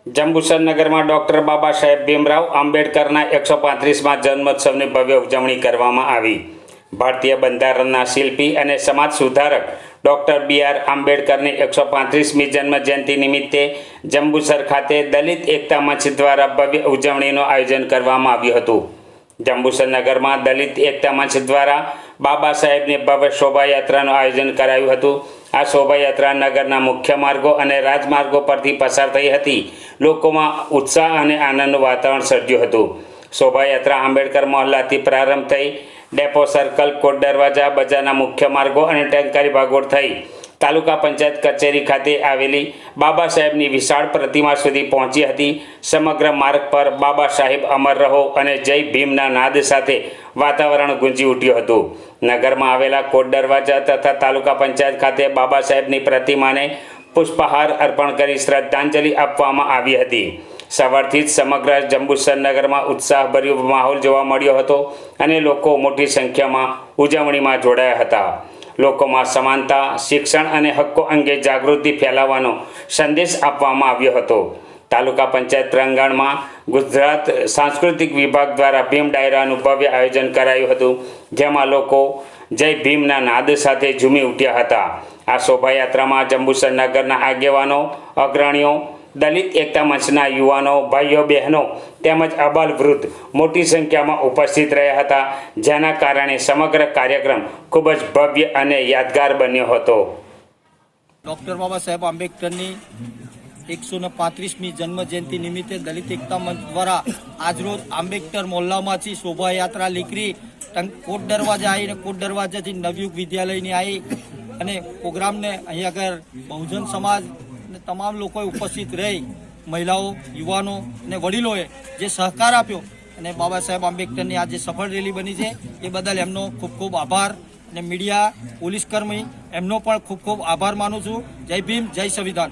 જંબુસર નગરમાં ડોક્ટર બાબા સાહેબ ભીમરાવ આંબેડકરના 135મા જન્મોત્સવની ભવ્ય ઉજવણી કરવામાં આવી। ભારતીય બંધારણના શિલ્પી અને સમાજ સુધારક ડોક્ટર બી.આર. આંબેડકરની 135મી જન્મજયંતિ નિમિત્તે જંબુસર ખાતે દલિત એકતા મંચ દ્વારા ભવ્ય ઉજવણીનું આયોજન કરવામાં આવ્યું હતું। જંબુસર નગરમાં દલિત એકતા મંચ દ્વારા બાબા સાહેબની ભવ્ય શોભાયાત્રાનું આયોજન કરાયું હતું। આ શોભાયાત્રા નગરના મુખ્ય માર્ગો અને રાજમાર્ગો પરથી પસાર થઈ હતી। લોકોમાં ઉત્સાહ અને આનંદનું વાતાવરણ સર્જ્યું હતું। શોભાયાત્રા આંબેડકર મહોલ્લાથી પ્રારંભ થઈ ડેપો સર્કલ, કોટ દરવાજા, બજારના મુખ્ય માર્ગો અને ટેંકારી ભાગોળ થઈ તાલુકા પંચાયત કચેરી ખાતે આવેલી બાબા સાહેબની વિશાળ પ્રતિમા સુધી પહોંચી હતી। સમગ્ર માર્ગ પર બાબા સાહેબ અમર રહો અને જય ભીમના નાદ સાથે વાતાવરણ ગુંજી ઉઠ્યું હતું। નગરમાં આવેલા કોટ દરવાજા તથા તાલુકા પંચાયત ખાતે બાબા સાહેબની પ્રતિમાને પુષ્પહાર અર્પણ કરી શ્રદ્ધાંજલિ આપવામાં આવી હતી। સવારથી જ સમગ્ર જંબુસર નગરમાં ઉત્સાહભર્યો માહોલ જોવા મળ્યો હતો અને લોકો મોટી સંખ્યામાં ઉજવણીમાં જોડાયા હતા। લોકોમાં સમાનતા, શિક્ષણ અને હક્કો અંગે જાગૃતિ ફેલાવવાનો સંદેશ આપવામાં આવ્યો હતો। તાલુકા પંચાયત પ્રાંગણમાં ગુજરાત સાંસ્કૃતિક વિભાગ દ્વારા ભીમ ડાયરાનું ભવ્ય આયોજન કરાયું હતું, જેમાં લોકો જય ભીમના નાદ સાથે ઝૂમી ઉઠ્યા હતા। આ શોભાયાત્રામાં જંબુસર નગરના આગેવાનો, અગ્રણીઓ, દલિત એકતા મંચના યુવાનો, ભાઈઓ બહેનો તેમજ અબાલ વૃદ્ધ મોટી સંખ્યામાં ઉપસ્થિત રહ્યા હતા, જેના કારણે સમગ્ર કાર્યક્રમ ખૂબ જ ભવ્ય અને યાદગાર બન્યો હતો। ડૉક્ટર બાબા સાહેબ આંબેડકરની 135મી જન્મજયંતિ નિમિત્તે દલિત એકતા મંચ દ્વારા આજરોજ આંબેડકર મોહલ્લામાંથી શોભાયાત્રા નીકળી કોટ દરવાજા આવીને કોટ દરવાજાથી નવયુગ વિદ્યાલયની આવી અને પ્રોગ્રામને અહીંયા આગળ બહુજન સમાજ અને તમામ લોકોએ ઉપસ્થિત રહી મહિલાઓ, યુવાનો અને વડીલોએ જે સહકાર આપ્યો અને બાબા સાહેબ આંબેડકરની આ જે સફળ રેલી બની છે એ બદલ એમનો ખૂબ ખૂબ આભાર અને મીડિયા, પોલીસ કર્મી એમનો પણ ખૂબ ખૂબ આભાર માનું છું। જય ભીમ, જય સંવિધાન।